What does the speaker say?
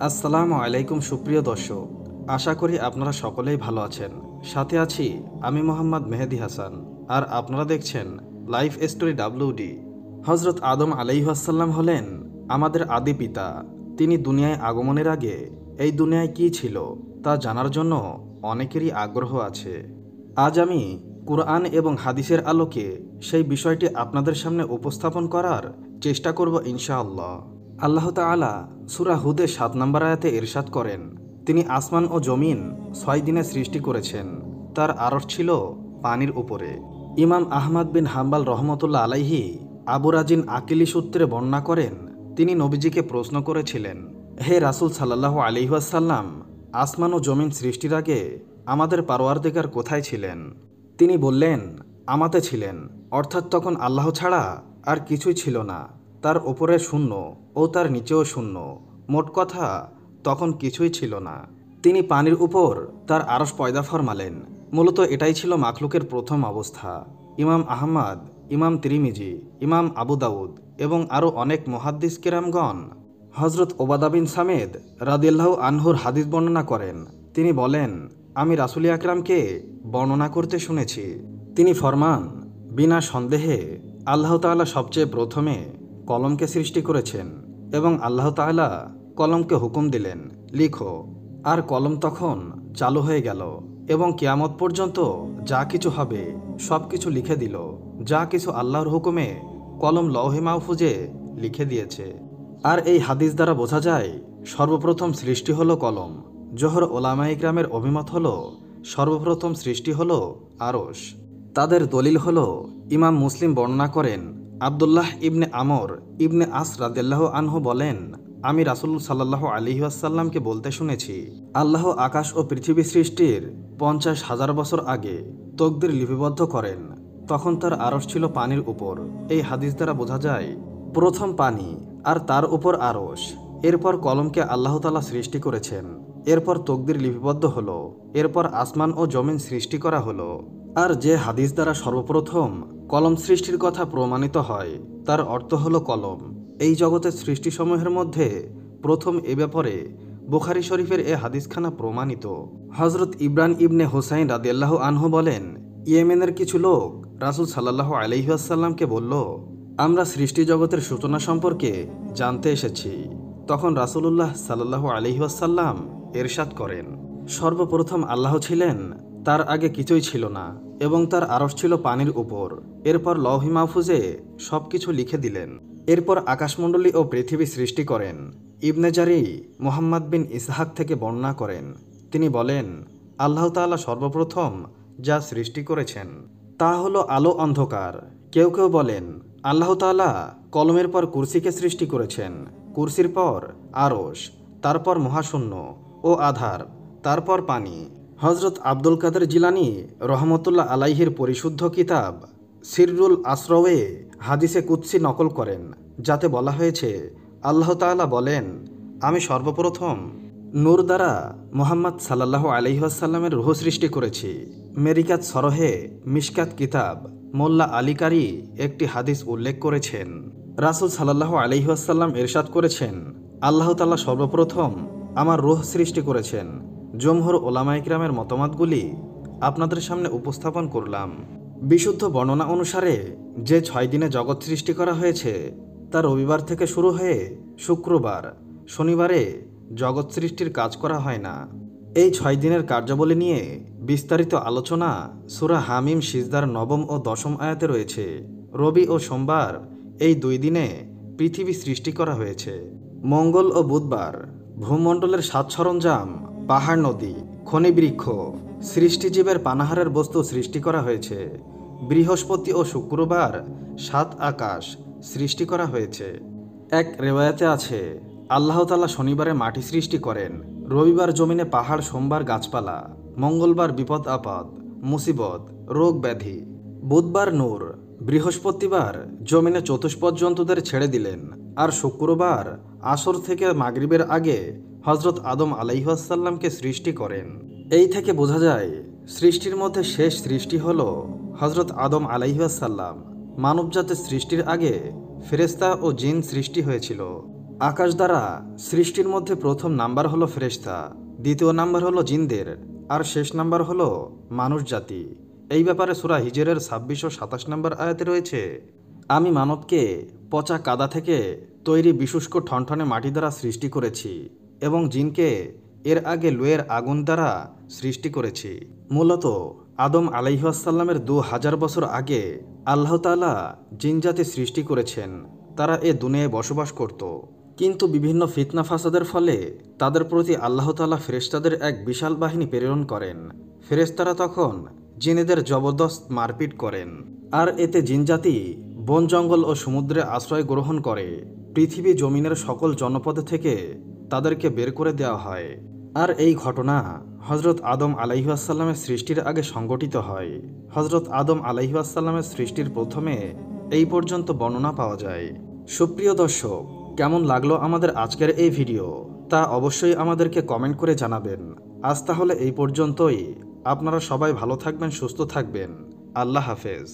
আসসালামু আলাইকুম সুপ্রিয় দর্শক, আশা করি আপনারা সকলেই ভালো আছেন। সাথে আছি আমি মোহাম্মদ মেহেদি হাসান, আর আপনারা দেখছেন লাইফ স্টোরি WD। হজরত আদম আলাইহাসাল্লাম হলেন আমাদের আদি পিতা। তিনি দুনিয়ায় আগমনের আগে এই দুনিয়ায় কী ছিল তা জানার জন্য অনেকেরই আগ্রহ আছে। আজ আমি কুরআন এবং হাদিসের আলোকে সেই বিষয়টি আপনাদের সামনে উপস্থাপন করার চেষ্টা করব ইনশাআল্লাহ। আল্লাহ তাআলা সূরা হুদে ৭ নম্বর আয়াতে ইরশাদ করেন, তিনি আসমান ও জমিন ৬ দিনে সৃষ্টি করেছেন, তার আরশ ছিল পানির উপরে। ইমাম আহমদ বিন হাম্বাল রহমতুল্লাহ আলাইহি আবু রাজিন আকিলি সূত্রে বর্ণনা করেন, তিনি নবীজিকে প্রশ্ন করেছিলেন, হে রাসূল সাল্লাল্লাহু আলাইহি ওয়াসাল্লাম, আসমান ও জমিন সৃষ্টির আগে আমাদের পারওয়ারদিগার কোথায় ছিলেন? তিনি বললেন, আমাতে ছিলেন, অর্থাৎ তখন আল্লাহ ছাড়া আর কিছুই ছিল না। তার ওপরে শূন্য ও তার নিচেও শূন্য, মোট কথা তখন কিছুই ছিল না। তিনি পানির উপর তার আরশ পয়দা ফরমালেন। মূলত এটাই ছিল মাখলুকের প্রথম অবস্থা। ইমাম আহমদ, ইমাম তিরমিজি, ইমাম আবু দাউদ এবং আরও অনেক মুহাদ্দিস কেরামগণ হজরত ওবাদা বিন সামেদ রাদিয়াল্লাহু আনহুর হাদিস বর্ণনা করেন। তিনি বলেন, আমি রাসূল আকরামকে বর্ণনা করতে শুনেছি। তিনি ফরমান, বিনা সন্দেহে আল্লাহ তাআলা সবচেয়ে প্রথমে কলমকে সৃষ্টি করেছেন এবং আল্লাহ তাআলা কলমকে হুকুম দিলেন, লিখো। আর কলম তখন চালু হয়ে গেল এবং কিয়ামত পর্যন্ত যা কিছু হবে সব কিছু লিখে দিল। যা কিছু আল্লাহর হুকুমে কলম লৌহে মাহফুজে লিখে দিয়েছে। আর এই হাদিস দ্বারা বোঝা যায় সর্বপ্রথম সৃষ্টি হলো কলম। জোহর ওলামায়ে ইকরামের অভিমত হলো সর্বপ্রথম সৃষ্টি হলো আরশ। তাদের দলিল হলো ইমাম মুসলিম বর্ণনা করেন, আব্দুল্লাহ ইবনে আমর ইবনে আস রাদিয়াল্লাহু আনহু বলেন, আমি রাসূল সাল্লাল্লাহু আলাইহি ওয়াসাল্লামকে বলতে শুনেছি, আল্লাহ আকাশ ও পৃথিবী সৃষ্টির ৫০,০০০ বছর আগে তকদির লিপিবদ্ধ করেন। তখন তার আরশ ছিল পানির উপর। এই হাদিস দ্বারা বোঝা যায় প্রথম পানি আর তার উপর আরশ। এরপর কলমকে আল্লাহ তাআলা সৃষ্টি করেছেন। এরপর তকদির লিপিবদ্ধ হলো। এরপর আসমান ও জমিন সৃষ্টি করা হলো। আর যে হাদিস দ্বারা সর্বপ্রথম কলম সৃষ্টির কথা প্রমাণিত হয় তার অর্থ হলো কলম এই জগতের সৃষ্টিসমূহের মধ্যে প্রথম। এ ব্যাপারে বুখারী শরীফের এ হাদিসখানা প্রমাণিত। হজরত ইব্রান ইবনে হুসাইন রাদিয়াল্লাহু আনহু বলেন, ইয়েমেনের কিছু লোক রাসূল সাল্লাল্লাহু আলাইহি ওয়াসাল্লামকে বলল, আমরা সৃষ্টি জগতের সূচনা সম্পর্কে জানতে এসেছি। তখন রাসূলুল্লাহ সাল্লাল্লাহু আলাইহি ওয়াসাল্লাম ইরশাদ করেন, সর্বপ্রথম আল্লাহ ছিলেন, তার আগে কিছুই ছিল না এবং তার আরশ ছিল পানির উপর। এরপর লৌহে মাহফুজে সব কিছু লিখে দিলেন। এরপর আকাশমণ্ডলী ও পৃথিবী সৃষ্টি করেন। ইবনে জারি মুহাম্মদ বিন ইসহাক থেকে বর্ণনা করেন, তিনি বলেন, আল্লাহ তাআলা সর্বপ্রথম যা সৃষ্টি করেছেন তা হলো আলো অন্ধকার। কেউ কেউ বলেন, আল্লাহ তাআলা কলমের পর কুরসিকে সৃষ্টি করেছেন, কুরসির পর আরশ, তারপর মহাশূন্য ও আধার, তারপর পানি। হজরত আব্দুল কাদের জিলানী রহমতুল্লাহ আলাইহির পরিশুদ্ধ কিতাব সিররুল আসরওয়ে হাদিসে কুদসি নকল করেন, যাতে বলা হয়েছে, আল্লাহ তাআলা বলেন, আমি সর্বপ্রথম নূর দ্বারা মুহাম্মদ সাল্লাল্লাহু আলাইহি ওয়াসাল্লামের রূহ সৃষ্টি করেছি। মেরিকাত সরহে মিশকাত কিতাব মোল্লা আলী কারি একটি হাদিস উল্লেখ করেছেন, রাসূল সাল্লাল্লাহু আলাইহি ওয়াসাল্লাম ইরশাদ করেছেন, আল্লাহ তাআলা সর্বপ্রথম আমার রূহ সৃষ্টি করেছেন। জমহুর ওলামায়ে কিরামের মতামতগুলি আপনাদের সামনে উপস্থাপন করলাম। বিশুদ্ধ বর্ণনা অনুসারে যে ৬ দিনে জগৎ সৃষ্টি করা হয়েছে তা রবিবার থেকে শুরু হয়ে শুক্রবার, শনিবারে জগৎ সৃষ্টির কাজ করা হয় না। এই ৬ দিনের কার্যাবলী নিয়ে বিস্তারিত আলোচনা সূরা হামিম সিজদার ৯ম ও ১০ম আয়াতে রয়েছে। রবি ও সোমবার এই ২ দিনে পৃথিবী সৃষ্টি করা হয়েছে। মঙ্গল ও বুধবার ভূমণ্ডলের সাজ সরঞ্জাম, পাহাড়, নদী, খনিবৃক্ষ, সৃষ্টিজীবের পানাহারের বস্তু সৃষ্টি করা হয়েছে। বৃহস্পতি ও শুক্রবার ৭ আকাশ সৃষ্টি করা হয়েছে। এক রেওয়ায়াতে আছে, আল্লাহ তাআলা শনিবারে মাটি সৃষ্টি করেন, রবিবার জমিনে পাহাড়, সোমবার গাছপালা, মঙ্গলবার বিপদ আপদ, মুসিবত, রোগ ব্যাধি, বুধবার নূর, বৃহস্পতিবার জমিনে চতুষ্পদ জন্তুদের ছেড়ে দিলেন, আর শুক্রবার আসর থেকে মাগরিবের আগে হজরত আদম আলাইহিসসালামকে সৃষ্টি করেন। এই থেকে বোঝা যায় সৃষ্টির মধ্যে শেষ সৃষ্টি হল হজরত আদম আলাইহিসসালাম। মানবজাতের সৃষ্টির আগে ফেরেশতা ও জিন সৃষ্টি হয়েছিল। আকাশ দ্বারা সৃষ্টির মধ্যে প্রথম নাম্বার হলো ফেরেশতা, দ্বিতীয় নাম্বার হলো জিনদের, আর শেষ নাম্বার হলো মানুষ জাতি। এই ব্যাপারে সূরা হিজরের ২৬ ও ২৭ নম্বর আয়াতে রয়েছে, আমি মানবকে পচা কাদা থেকে তৈরি বিশুষ্ক ঠনঠনে মাটি দ্বারা সৃষ্টি করেছি এবং জিনকে এর আগে লোয়ের আগুন দ্বারা সৃষ্টি করেছি। মূলত আদম আলাইহিসসালামের ২০০০ বছর আগে আল্লাহ তাআলা জিনজাতি সৃষ্টি করেছেন। তারা এ দুনিয়ায় বসবাস করত, কিন্তু বিভিন্ন ফিতনা ফাসাদের ফলে তাদের প্রতি আল্লাহ তাআলা ফেরেশতাদের এক বিশাল বাহিনী প্রেরণ করেন। ফেরেশতারা তখন জিনেদের জবরদস্ত মারপিট করেন, আর এতে জিনজাতি বন জঙ্গল ও সমুদ্রে আশ্রয় গ্রহণ করে। পৃথিবী জমিনের সকল জনপদ থেকে তাদেরকে বের করে দেওয়া হয়। আর এই ঘটনা হজরত আদম আলাইহিসসালামের সৃষ্টির আগে সংঘটিত হয়। হজরত আদম আলাইহিসসালামের সৃষ্টির প্রথমে এই পর্যন্ত বর্ণনা পাওয়া যায়। সুপ্রিয় দর্শক, কেমন লাগলো আমাদের আজকের এই ভিডিও তা অবশ্যই আমাদেরকে কমেন্ট করে জানাবেন। আজ তাহলে এই পর্যন্তই। আপনারা সবাই ভালো থাকবেন, সুস্থ থাকবেন। আল্লাহ হাফেজ।